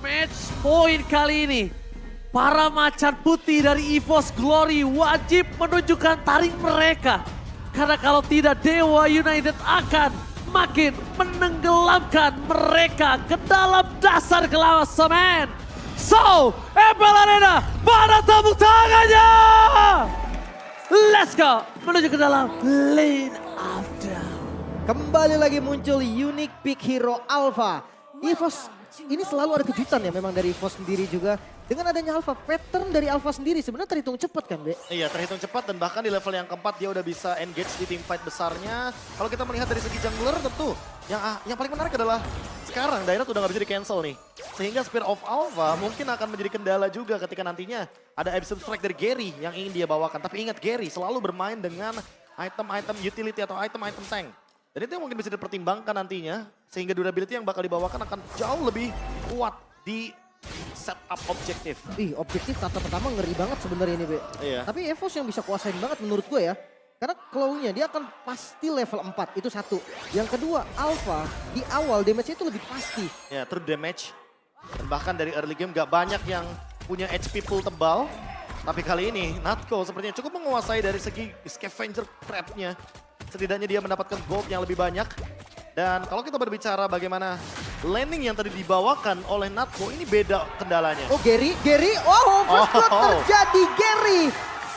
match point kali ini, para macan putih dari EVOS Glory wajib menunjukkan taring mereka. Karena kalau tidak Dewa United akan makin menenggelamkan mereka ke dalam dasar klasemen. So, MPL Arena, mana tepuk tangannya? Let's go, menuju ke dalam lane of down. Kembali lagi muncul Unique Pick Hero Alpha. EVOS ini selalu ada kejutan ya memang dari EVOS sendiri juga. Dengan adanya Alpha, pattern dari Alpha sendiri sebenarnya terhitung cepat kan, Be? Iya, terhitung cepat dan bahkan di level yang keempat dia udah bisa engage di team fight besarnya. Kalau kita melihat dari segi jungler tentu yang paling menarik adalah sekarang Dairat udah gak bisa di cancel nih. Sehingga Spear of Alpha mungkin akan menjadi kendala juga ketika nantinya ada Absolute Strike dari Gary yang ingin dia bawakan. Tapi ingat Gary selalu bermain dengan item-item utility atau item-item tank. Dan itu yang mungkin bisa dipertimbangkan nantinya. Sehingga durability yang bakal dibawakan akan jauh lebih kuat di setup objektif. Objektif kata pertama ngeri banget sebenarnya ini, Be. Iya. Tapi EVOS yang bisa kuasain banget menurut gue ya. Karena claw-nya dia akan pasti level 4, itu satu. Yang kedua, Alpha di awal damage-nya itu lebih pasti. Ya, true damage. Dan bahkan dari early game gak banyak yang punya HP pool tebal. Tapi kali ini Natko sepertinya cukup menguasai dari segi scavenger trap-nya. Setidaknya dia mendapatkan gold yang lebih banyak. Dan kalau kita berbicara bagaimana landing yang tadi dibawakan oleh Natko, ini beda kendalanya. Oh Gary, first blood terjadi Gary.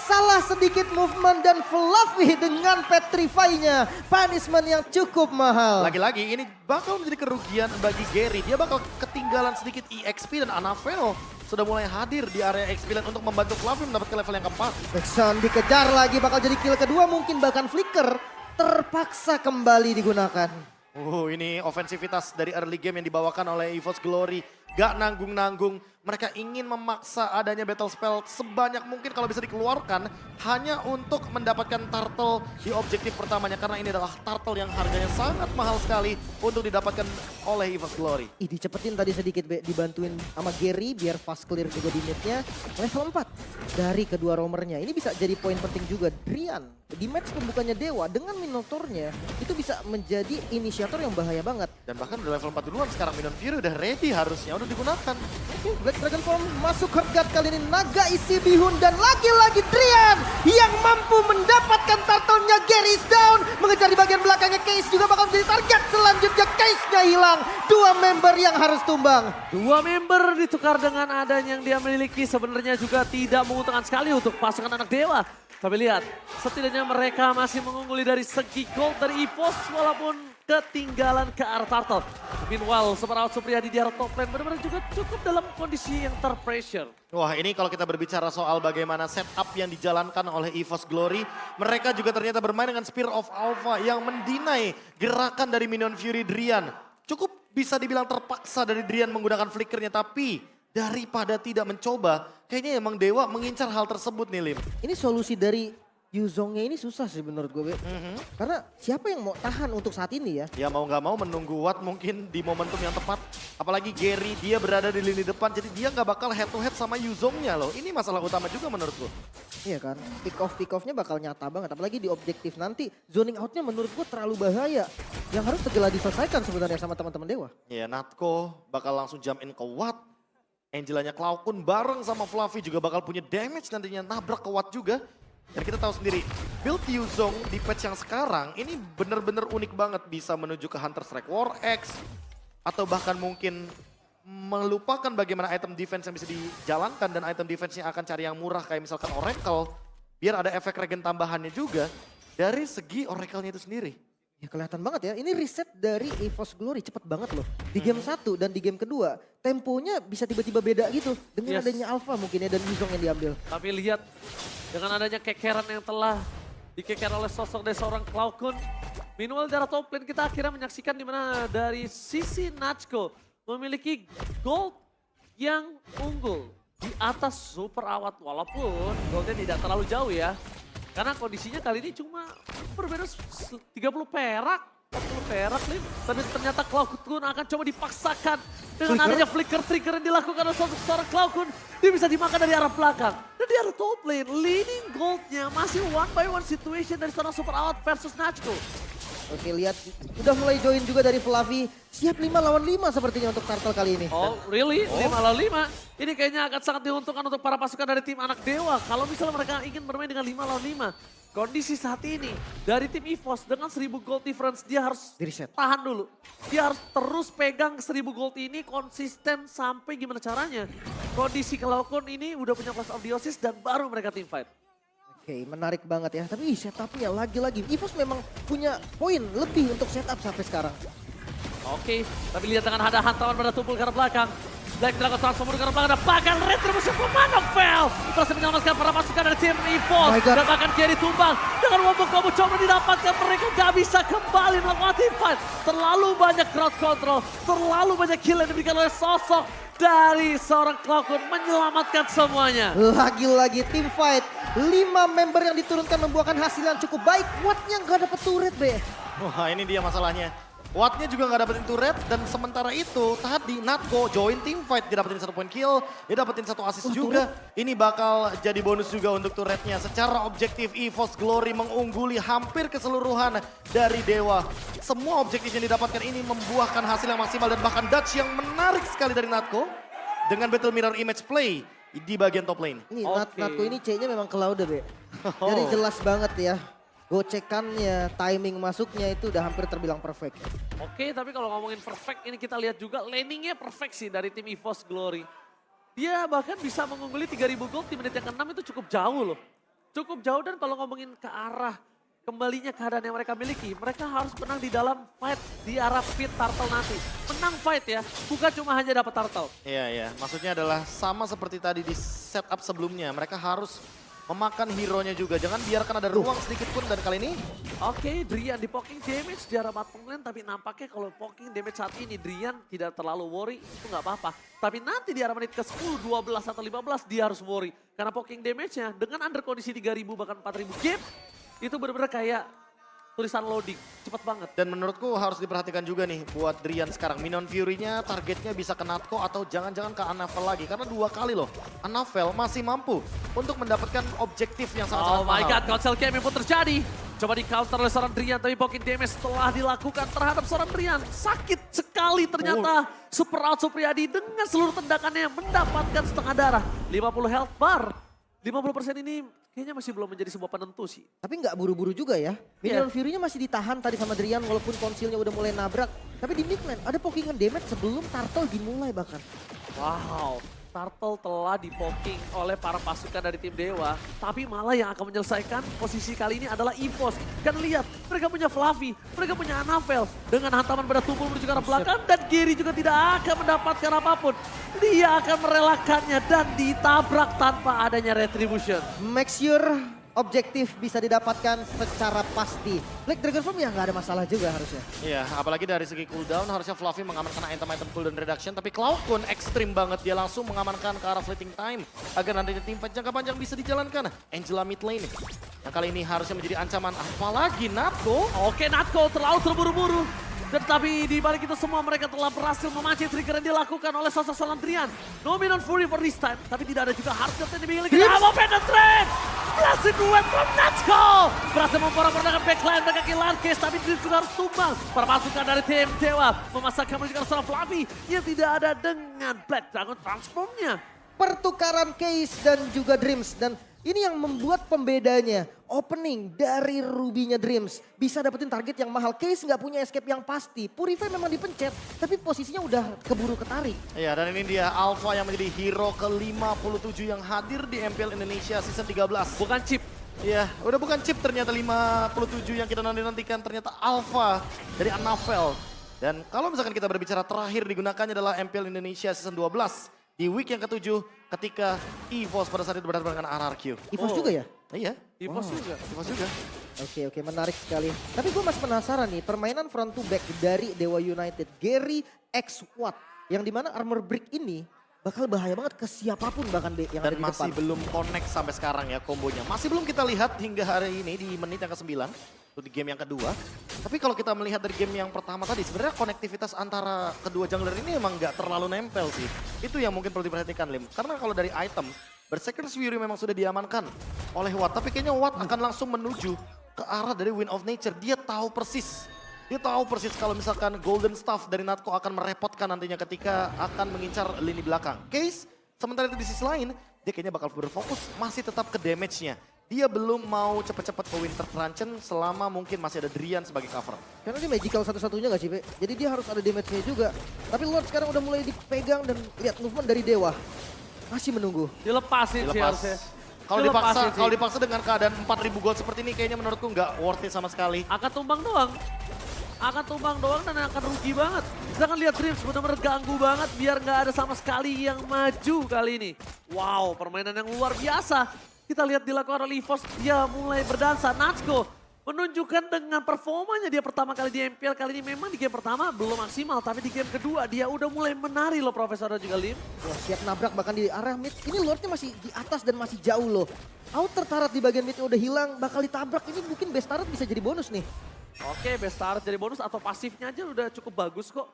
Salah sedikit movement dan Fluffy dengan petrify-nya. Punishment yang cukup mahal. Lagi-lagi ini bakal menjadi kerugian bagi Gary. Dia bakal ketinggalan sedikit EXP dan Anavel sudah mulai hadir di area XP untuk membantu Fluffy mendapatkan level yang keempat. Backsound dikejar lagi, bakal jadi kill kedua, mungkin bahkan flicker terpaksa kembali digunakan. Ini ofensivitas dari early game yang dibawakan oleh EVOS Glory. Gak nanggung-nanggung. Mereka ingin memaksa adanya battle spell sebanyak mungkin kalau bisa dikeluarkan. Hanya untuk mendapatkan turtle di objektif pertamanya. Karena ini adalah turtle yang harganya sangat mahal sekali untuk didapatkan oleh EVOS Glory. Dicepetin tadi sedikit, Be. Dibantuin sama Gary biar fast clear juga di mid-nya. Level 4 dari kedua roamernya. Ini bisa jadi poin penting juga. Drian di match pembukanya Dewa dengan Minotaurnya itu bisa menjadi inisiator yang bahaya banget. Dan bahkan udah level 4 duluan sekarang Minion Fury udah ready harusnya, udah digunakan. Oke, Black Dragon Form masuk Heartguard kali ini. Naga isi bihun dan lagi-lagi Drian yang mampu mendapatkan turtle-nya. Gary is down. Mengejar di bagian belakangnya, Case juga bakal menjadi target. Selanjutnya Case-nya hilang. Dua member yang harus tumbang. Dua member ditukar dengan adanya yang dia miliki sebenarnya juga tidak menguntungkan sekali untuk pasukan anak dewa. Tapi lihat, setidaknya mereka masih mengungguli dari segi gold dari EVOS walaupun ketinggalan ke arah turtle. Meanwhile, Superout Supriyadi di arah top lane benar-benar juga cukup dalam kondisi yang terpressure. Wah, ini kalau kita berbicara soal bagaimana setup yang dijalankan oleh EVOS Glory, mereka juga ternyata bermain dengan Spear of Alpha yang mendinai gerakan dari Minion Fury Drian. Cukup bisa dibilang terpaksa dari Drian menggunakan flickernya, tapi daripada tidak mencoba, kayaknya emang Dewa mengincar hal tersebut nih, Lim. Ini solusi dari Yuzongnya ini susah sih menurut gue, Be. Karena siapa yang mau tahan untuk saat ini ya? Ya mau nggak mau menunggu Watt mungkin di momentum yang tepat. Apalagi Gary dia berada di lini depan, jadi dia nggak bakal head to head sama Yuzongnya loh. Ini masalah utama juga menurutku. Iya kan, pick off-nya bakal nyata banget. Apalagi di objektif nanti, zoning out-nya menurut gue terlalu bahaya. Yang harus segera diselesaikan sebenarnya sama teman-teman Dewa. Ya Natko bakal langsung jump in ke Watt. Angelanya Cloudkun bareng sama Fluffy juga bakal punya damage nantinya nabrak ke Watt juga. Dan kita tahu sendiri, build Yuzong di patch yang sekarang ini bener-bener unik banget. Bisa menuju ke Hunter Strike War X. Atau bahkan mungkin melupakan bagaimana item defense yang bisa dijalankan. Dan item defense-nya akan cari yang murah kayak misalkan Oracle. Biar ada efek regen tambahannya juga dari segi Oracle-nya itu sendiri. Ya kelihatan banget ya, ini reset dari EVOS Glory cepet banget loh. Di game 1 dan di game kedua, temponya bisa tiba-tiba beda gitu. Dengan adanya Alpha mungkin ya dan Yuzong yang diambil. Tapi lihat dengan adanya kekeran yang telah dikeker oleh sosok dari seorang Cloudkun. Meanwhile dari top lane kita akhirnya menyaksikan di mana dari sisi Natko memiliki gold yang unggul di atas Super Awat. Walaupun goldnya tidak terlalu jauh ya. Karena kondisinya kali ini cuma berbeda 30 perak. 40 perak, Lim. Tapi ternyata Cloudkun akan coba dipaksakan. Dengan adanya flicker trigger yang dilakukan oleh seorang Cloudkun. Dia bisa dimakan dari arah belakang. Dan di arah top lane, leading goldnya masih one by one situation dari seorang Super Out versus Natko. Oke, lihat udah mulai join juga dari Fluffy. Siap 5 lawan 5 sepertinya untuk Turtle kali ini. Oh, really? 5 lawan 5? Ini kayaknya akan sangat diuntungkan untuk para pasukan dari tim Anak Dewa. Kalau misalnya mereka ingin bermain dengan 5 lawan 5. Kondisi saat ini dari tim EVOS dengan 1000 gold difference dia harus Di-reset. tahan dulu. Dia harus terus pegang 1000 gold ini konsisten sampai gimana caranya. Kondisi Cloud9 ini udah punya Clash of Dionysus dan baru mereka team fight. Oke, menarik banget ya. Tapi setupnya lagi-lagi. EVOS memang punya poin lebih untuk setup sampai sekarang. Oke, tapi lihat dengan ada hantaman pada tubuh ke arah belakang. Black Dragon transform ke arah belakang, ada bahkan retribution pemandang fail. Berhasil menyelamatkan para pasukan dari tim EVOS. My God. Dan bahkan Gary tumbang. Dengan wabuk combo coba didapatkan, mereka gak bisa kembali melakukan team fight. Terlalu banyak crowd control, terlalu banyak kill yang diberikan oleh sosok dari seorang Cloud9 menyelamatkan semuanya. Lagi-lagi tim fight. 5 member yang diturunkan membuahkan hasil yang cukup baik. Wattnya nggak dapet turret, Be. Wah ini dia masalahnya. Wattnya juga nggak dapetin turret dan sementara itu tadi Natko join team fight. Dia dapetin 1 point kill, dia dapetin 1 assist juga. Ini bakal jadi bonus juga untuk turretnya. Secara objektif EVOS Glory mengungguli hampir keseluruhan dari Dewa. Semua objektif yang didapatkan ini membuahkan hasil yang maksimal dan bahkan Dutch yang menarik sekali dari Natko. Dengan Battle Mirror Image Play di bagian top lane. Ini Oke. Natko ini C-nya memang Cloud, Be. Jadi jelas banget ya. Gocekannya, timing masuknya itu udah hampir terbilang perfect. Oke, tapi kalau ngomongin perfect ini kita lihat juga laningnya perfect sih dari tim EVOS Glory. Dia bahkan bisa mengungguli 3000 gold di menit yang ke-6 itu cukup jauh loh. Cukup jauh dan kalau ngomongin ke arah kembalinya keadaan yang mereka miliki, mereka harus menang di dalam fight di arah pit turtle nanti. Menang fight ya, bukan cuma hanya dapat turtle. Iya, maksudnya adalah sama seperti tadi di setup sebelumnya. Mereka harus memakan hero-nya juga. Jangan biarkan ada ruang sedikit pun dan kali ini Oke, Drian di poking damage di arah bottom lane, tapi nampaknya kalau poking damage saat ini Drian tidak terlalu worry, itu nggak apa-apa. Tapi nanti di arah menit ke-10, 12 atau 15 dia harus worry. Karena poking damage-nya dengan under kondisi 3000 bahkan 4000 game, itu benar-benar kayak tulisan loading, cepat banget. dan menurutku harus diperhatikan juga nih buat Drian sekarang. Minion Fury-nya targetnya bisa ke Natko atau jangan-jangan ke Anavel lagi. Karena 2 kali loh, Anavel masih mampu untuk mendapatkan objektif yang sangat-sangat Oh my mahal. god, cancel game pun terjadi. Coba di counter oleh seorang Drian, tapi poking damage setelah dilakukan terhadap seorang Drian. Sakit sekali ternyata Super Out Supriyadi dengan seluruh tendakannya mendapatkan setengah darah. 50 health bar. 50% ini kayaknya masih belum menjadi sebuah penentu sih. Tapi nggak buru-buru juga ya. Iya. Minion Fury-nya masih ditahan tadi sama Drian walaupun konsilnya udah mulai nabrak. Tapi di mid lane ada pokingan damage sebelum turtle dimulai bahkan. Wow, Turtle telah dipoking oleh para pasukan dari tim Dewa. Tapi malah yang akan menyelesaikan posisi kali ini adalah EVOS. Kan lihat, mereka punya Fluffy, mereka punya Anavel. Dengan hantaman pada tubuh menuju ke arah belakang dan Gary juga tidak akan mendapatkan apapun. Dia akan merelakannya dan ditabrak tanpa adanya retribution. Make sure objektif bisa didapatkan secara pasti. Black Dragon Form ya nggak ada masalah juga harusnya. Iya, apalagi dari segi cooldown harusnya Fluffy mengamankan item-item cooldown reduction. Tapi Cloud9 ekstrim banget, dia langsung mengamankan ke arah fleeting time. Agar nantinya tim fight jangka panjang bisa dijalankan. Angela mid lane yang kali ini harusnya menjadi ancaman. Apalagi Natko. Oke, Natko terlalu terburu-buru. Tetapi di balik itu semua mereka telah berhasil memancing trigger yang dilakukan oleh sosok Salandrian. No Minion Fury for this time, tapi tidak ada juga hardshot yang dimiliki. Mau penetrate! Blessing duet from Natsko! Berhasil memporak-porak dengan backline mereka kehilangan case, tapi Dreams juga harus tumbang. Para pasukan dari tim Dewa memasakkan menuju ke arah Fluffy yang tidak ada dengan Black Dragon transformnya. Pertukaran Case dan juga Dreams. Dan ini yang membuat pembedanya. Opening dari Ruby-nya Dreams. Bisa dapetin target yang mahal. Case nggak punya escape yang pasti. Purify memang dipencet. Tapi posisinya udah keburu ketarik. Iya, dan ini dia Alpha yang menjadi hero ke-57 yang hadir di MPL Indonesia Season 13. Bukan chip. Iya, udah bukan chip ternyata 57 yang kita nanti-nantikan. Ternyata Alpha dari Anavel. Dan kalau misalkan kita berbicara terakhir digunakannya adalah MPL Indonesia Season 12. Di week yang ke-7 ketika EVOS pada saat itu berhadapan dengan RRQ. EVOS Oh. juga ya? Iya, EVOS juga. EVOS juga. Oke, menarik sekali. Tapi gue masih penasaran nih, permainan front to back dari Dewa United. Gary X Watt, yang dimana armor break ini bakal bahaya banget ke siapapun bahkan yang ada Dan di masih depan. belum connect sampai sekarang ya kombonya. Masih belum kita lihat hingga hari ini di menit yang ke-9. Itu di game yang kedua. Tapi kalau kita melihat dari game yang pertama tadi, sebenarnya konektivitas antara kedua jungler ini emang nggak terlalu nempel sih. Itu yang mungkin perlu diperhatikan, Lim. Karena kalau dari item, Berserker's Fury memang sudah diamankan oleh Watt. Tapi kayaknya Watt akan langsung menuju ke arah dari Wind of Nature. Dia tahu persis Dia tahu persis kalau misalkan Golden Staff dari Natco akan merepotkan nantinya ketika akan mengincar lini belakang. Case, sementara itu di sisi lain, dia kayaknya bakal berfokus masih tetap ke damage-nya. Dia belum mau cepet-cepet ke Winter Truncheon selama mungkin masih ada Drian sebagai cover. Karena dia magical satu-satunya gak sih, Be? Jadi dia harus ada damage-nya juga. Tapi Lord sekarang udah mulai dipegang dan lihat movement dari Dewa. Masih menunggu. Dilepasin sih Dilepas. harusnya. Kalau dipaksa dengan keadaan 4.000 gold seperti ini kayaknya menurutku nggak worth it sama sekali. Akan tumbang doang. Akan tumbang doang dan akan rugi banget. Sedangkan lihat Dreams benar-benar ganggu banget biar nggak ada sama sekali yang maju kali ini. Wow, permainan yang luar biasa. Kita lihat dilakukan oleh EVOS, dia mulai berdansa. Natco menunjukkan dengan performanya dia pertama kali di MPL kali ini memang di game pertama belum maksimal. Tapi di game kedua dia udah mulai menari loh Profesor dan juga Lim. Wah, siap nabrak bahkan di arah mid. Ini Lordnya masih di atas dan masih jauh loh. Outer turret di bagian midnya udah hilang, bakal ditabrak. Ini mungkin best turret bisa jadi bonus nih. Oke, best turret jadi bonus atau pasifnya aja udah cukup bagus kok.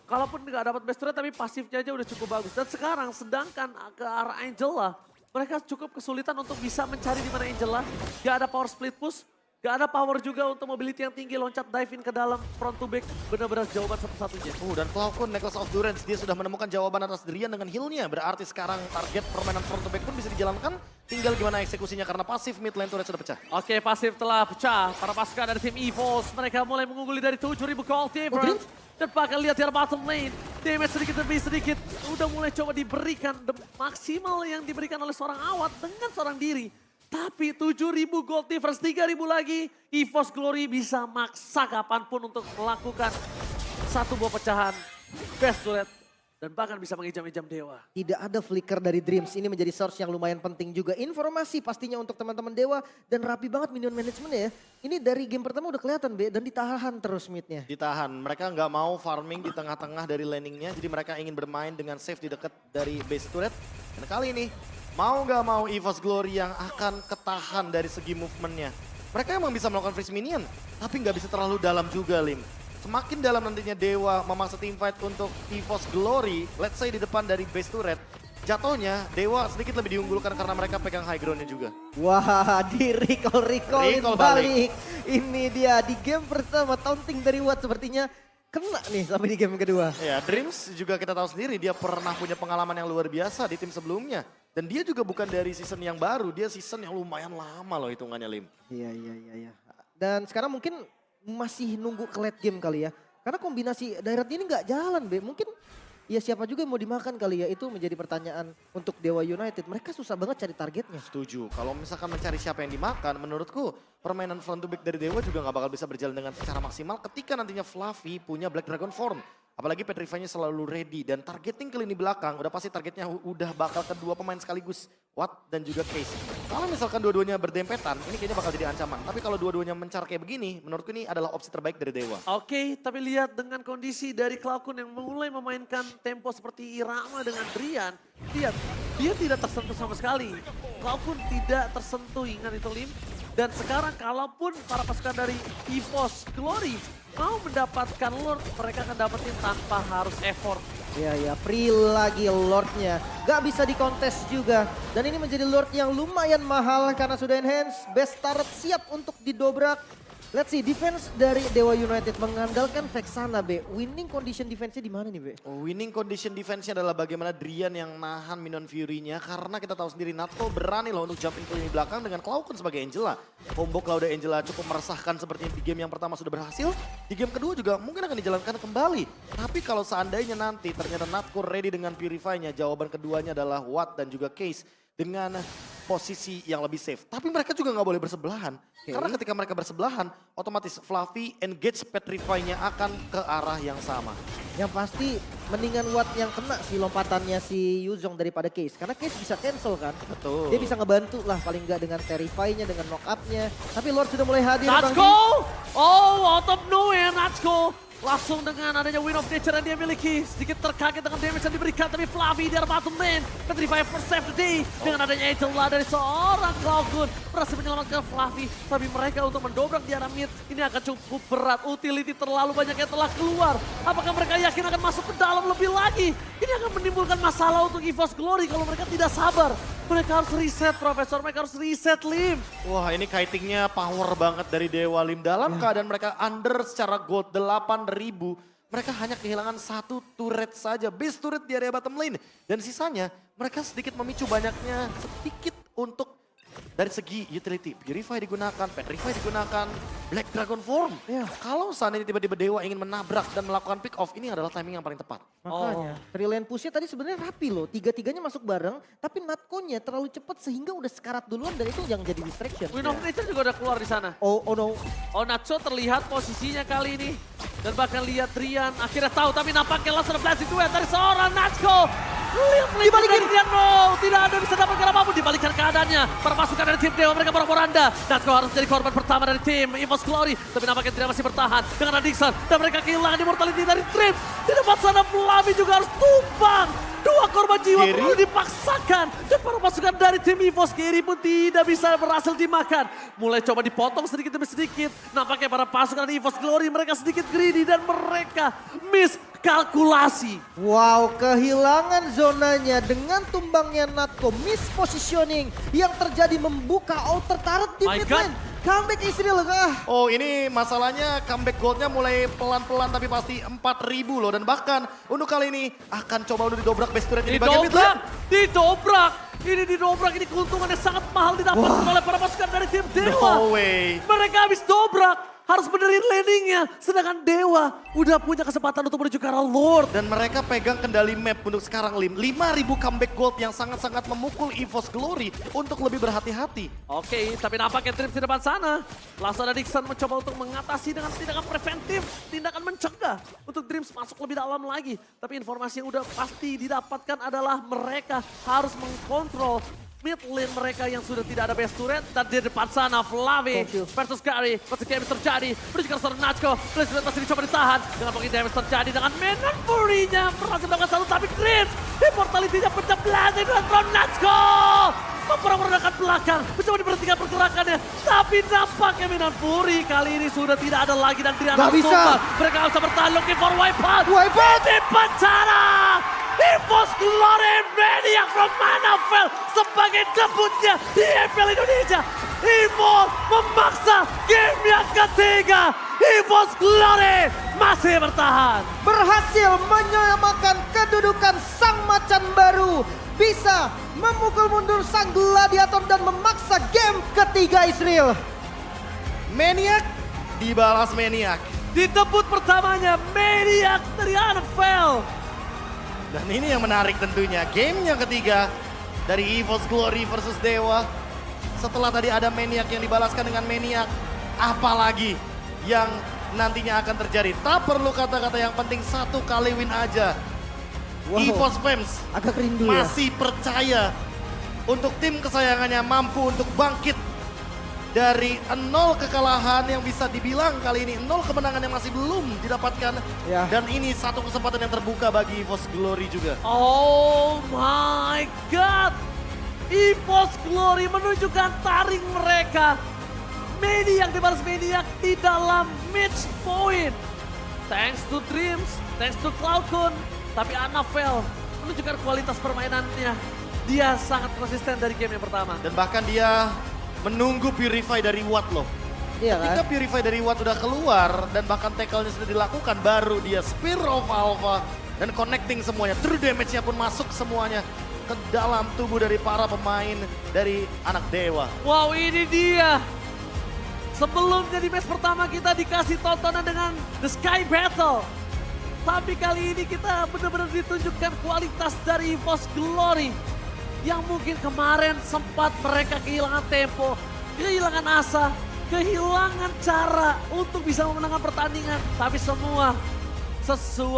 Kalaupun nggak dapat best turret tapi pasifnya aja udah cukup bagus. Dan sekarang sedangkan ke arah Angela, mereka cukup kesulitan untuk bisa mencari di mana Angela. Gak ada power split push, gak ada power juga untuk mobility yang tinggi, loncat dive in ke dalam front to back. Benar-benar jawaban satu-satunya. Dan Cloudcon Necklace of Durance dia sudah menemukan jawaban atas Drian dengan heal-nya. Berarti sekarang target permainan front to back pun bisa dijalankan. Tinggal gimana eksekusinya karena pasif mid lane turret sudah pecah. Oke, pasif telah pecah. Para pasukan dari tim EVOS, mereka mulai mengungguli dari 7.000 gold difference. Dan bahkan lihat di bottom lane, damage sedikit demi sedikit udah mulai coba diberikan maksimal yang diberikan oleh seorang Awat dengan seorang diri. Tapi 7.000 gold difference, 3.000 lagi, EVOS Glory bisa maksa kapanpun untuk melakukan satu buah pecahan best turret dan bahkan bisa mengijam-ijam Dewa. Tidak ada flicker dari Dreams, ini menjadi source yang lumayan penting juga. Informasi pastinya untuk teman-teman Dewa dan rapi banget minion managementnya ya. Ini dari game pertama udah kelihatan Be dan ditahan terus midnya. Ditahan, mereka nggak mau farming di tengah-tengah dari landingnya. Jadi mereka ingin bermain dengan safe di dekat dari base turret. Dan kali ini mau nggak mau EVOS Glory yang akan ketahan dari segi movementnya. Mereka emang bisa melakukan freeze minion, tapi nggak bisa terlalu dalam juga Lim. Semakin dalam nantinya Dewa memaksa teamfight untuk EVOS Glory, let's say di depan dari base turret, jatuhnya Dewa sedikit lebih diunggulkan karena mereka pegang high groundnya juga. Wah, di recall balik. Ini dia di game pertama taunting dari Watt sepertinya kena nih sampai di game kedua. Ya, Dreams juga kita tahu sendiri dia pernah punya pengalaman yang luar biasa di tim sebelumnya. Dan dia juga bukan dari season yang baru, dia season yang lumayan lama loh hitungannya Lim. Iya. Dan sekarang mungkin masih nunggu ke late game kali ya. Karena kombinasi daerah ini nggak jalan Be. Mungkin ya siapa juga yang mau dimakan kali ya. Itu menjadi pertanyaan untuk Dewa United. Mereka susah banget cari targetnya. Setuju. Kalau misalkan mencari siapa yang dimakan, menurutku permainan front to back dari Dewa juga nggak bakal bisa berjalan dengan secara maksimal ketika nantinya Fluffy punya Black Dragon Form. Apalagi Petrify-nya selalu ready dan targeting ke lini belakang udah pasti targetnya udah bakal kedua pemain sekaligus, Watt dan juga Case. Kalau misalkan dua-duanya berdempetan, ini kayaknya bakal jadi ancaman. Tapi kalau dua-duanya mencar kayak begini, menurutku ini adalah opsi terbaik dari Dewa. Oke, tapi lihat dengan kondisi dari Cloudcon yang mulai memainkan tempo seperti irama dengan Drian. Lihat, dia tidak tersentuh sama sekali. Cloudcon tidak tersentuh, ingat itu Lim. Dan sekarang kalaupun para pasukan dari EVOS Glory mau mendapatkan Lord, mereka akan dapetin tanpa harus effort. Iya, free lagi Lordnya. Gak bisa dikontes juga. Dan ini menjadi Lord yang lumayan mahal karena sudah enhance. Best turret siap untuk didobrak. Let's see, defense dari Dewa United mengandalkan Vexana, Be. Winning condition defense-nya di mana nih, Be? Winning condition defense-nya adalah bagaimana Drian yang nahan Minion Fury-nya. Karena kita tahu sendiri Natco berani loh untuk jump in ke lini belakang dengan Cloudcon sebagai Angela. Combo Cloud Angela cukup meresahkan seperti di game yang pertama sudah berhasil. Di game kedua juga mungkin akan dijalankan kembali. Tapi kalau seandainya nanti ternyata Natco ready dengan Purify-nya, jawaban keduanya adalah Watt dan juga Case dengan posisi yang lebih safe. Tapi mereka juga nggak boleh bersebelahan. Karena ketika mereka bersebelahan, otomatis Fluffy engage Petrify-nya akan ke arah yang sama. Yang pasti mendingan Watt yang kena si lompatannya si Yuzong daripada Case. Karena Case bisa cancel kan. Betul. Dia bisa ngebantu lah paling nggak dengan Terrify-nya, dengan knock-up-nya. Tapi Lord sudah mulai hadir. Natco! Oh, out of nowhere Natco. Langsung dengan adanya Win of Nature yang dia miliki. Sedikit terkaget dengan damage yang diberikan. Tapi Fluffy di arah bottom lane. Petrify for safety. Dengan adanya Angela dari seorang Cloudcon. Berhasil menyelamatkan Fluffy. Tapi mereka untuk mendobrak di arah mid. Ini akan cukup berat. Utility terlalu banyak yang telah keluar. Apakah mereka yakin akan masuk ke dalam lebih lagi? Ini akan menimbulkan masalah untuk EVOS Glory kalau mereka tidak sabar. Mereka harus reset, Profesor. Mereka harus reset, Lim. Wah, ini kitingnya power banget dari Dewa Lim. Dalam keadaan mereka under secara gold 8.000, mereka hanya kehilangan satu turret saja. Base turret di area bottom lane. Dan sisanya mereka sedikit memicu banyaknya sedikit untuk dari segi utility. Purify digunakan, Petrify digunakan, Black Dragon Form. Kalau saat ini tiba-tiba Dewa ingin menabrak dan melakukan pick off, ini adalah timing yang paling tepat. Makanya, Trillian pushnya tadi sebenarnya rapi loh. Tiga-tiganya masuk bareng, tapi Natko-nya terlalu cepat sehingga udah sekarat duluan dan itu yang jadi distraction. Wind of Nature juga udah keluar di sana. Oh no. Oh, Nacho terlihat posisinya kali ini. Dan bahkan lihat Rian akhirnya tahu, tapi nampaknya langsung flash itu dari seorang Nacho. Lihat Dibalikin. dari Rian, no. Tidak ada bisa dapatkan apapun, dibalikkan keadaannya. Para pasukan dari tim Dewa, mereka porak-poranda. Nacho harus jadi korban pertama dari tim EVOS Glory. Tapi nampaknya tidak masih bertahan dengan Adixon. Dan mereka kehilangan immortality dari Trip. Di depan sana Flavi juga harus tumbang. Dua korban jiwa Gary? perlu dipaksakan. Dan para pasukan dari tim EVOS Gary pun tidak bisa berhasil dimakan. Mulai coba dipotong sedikit demi sedikit. Nampaknya para pasukan dari EVOS Glory mereka sedikit greedy dan mereka miskalkulasi. Wow, kehilangan zonanya dengan tumbangnya Natko. Mispositioning yang terjadi membuka outer turret di My mid God. lane. Comeback Israel. Oh, ini masalahnya comeback goldnya mulai pelan-pelan tapi pasti 4.000 loh. Dan bahkan untuk kali ini akan coba udah didobrak base turret di bagian mid Didobrak, lane. didobrak. Ini didobrak, ini keuntungan yang sangat mahal didapatkan oleh para pasukan dari tim Dewa. No way. Mereka habis dobrak. Harus benerin landingnya. Sedangkan Dewa udah punya kesempatan untuk menuju ke arah Lord. Dan mereka pegang kendali map untuk sekarang Lim. 5.000 comeback gold yang sangat-sangat memukul EVOS Glory untuk lebih berhati-hati. Oke, tapi nampaknya Trips di depan sana. Langsung ada Dixon mencoba untuk mengatasi dengan tindakan preventif. Tindakan mencegah untuk Dreams masuk lebih dalam lagi. Tapi informasi yang udah pasti didapatkan adalah mereka harus mengkontrol mid lane mereka yang sudah tidak ada base turret. Dan di depan sana Flavi versus Gary. Masih damage terjadi. Menuju ke seorang Nachko. Base turret masih dicoba ditahan. Dengan mungkin damage terjadi dengan Menon Fury-nya. Berhasil melakukan satu tapi Dreams. Immortality-nya pecah belah dengan from Nachko. Memperangkat belakang. Mencoba diberhentikan pergerakannya. Tapi nampaknya Menon Fury kali ini sudah tidak ada lagi. Dan tidak Gak bisa. Mereka nggak bisa bertahan. Looking for wipeout. Wipeout. Di depan sana. EVOS Glory Maniac from Manafel sebagai debutnya di EPL Indonesia. EVOS memaksa game yang ketiga. EVOS Glory masih bertahan. Berhasil menyamakan kedudukan sang macan baru. Bisa memukul mundur sang gladiator dan memaksa game ketiga Israel. Maniac dibalas Maniac. Di debut pertamanya Maniac dari Anafel. Dan ini yang menarik tentunya. Game yang ketiga dari EVOS Glory versus Dewa. Setelah tadi ada Maniac yang dibalaskan dengan Maniac. Apalagi yang nantinya akan terjadi. Tak perlu kata-kata yang penting, satu kali win aja. Wow. EVOS fans Agak rindu ya. masih percaya untuk tim kesayangannya mampu untuk bangkit dari 0 kekalahan yang bisa dibilang kali ini 0 kemenangan yang masih belum didapatkan. Ya. Dan ini satu kesempatan yang terbuka bagi EVOS Glory juga. Oh my God. EVOS Glory menunjukkan taring mereka. Maniac dibalas Maniac di dalam match point. Thanks to Dreams, thanks to Cloudcon. Tapi Anafel menunjukkan kualitas permainannya. Dia sangat konsisten dari game yang pertama. Dan bahkan dia menunggu Purify dari Watt loh. Iya Ketika kan? Purify dari Watt udah keluar dan bahkan tackle-nya sudah dilakukan, baru dia Spear of Alpha dan connecting semuanya. True damage-nya pun masuk semuanya ke dalam tubuh dari para pemain dari anak Dewa. Wow, ini dia. Sebelumnya di match pertama kita dikasih tontonan dengan The Sky Battle. Tapi kali ini kita benar-benar ditunjukkan kualitas dari EVOS Glory. Yang mungkin kemarin sempat mereka kehilangan tempo, kehilangan asa, kehilangan cara untuk bisa memenangkan pertandingan. Tapi semua sesuai.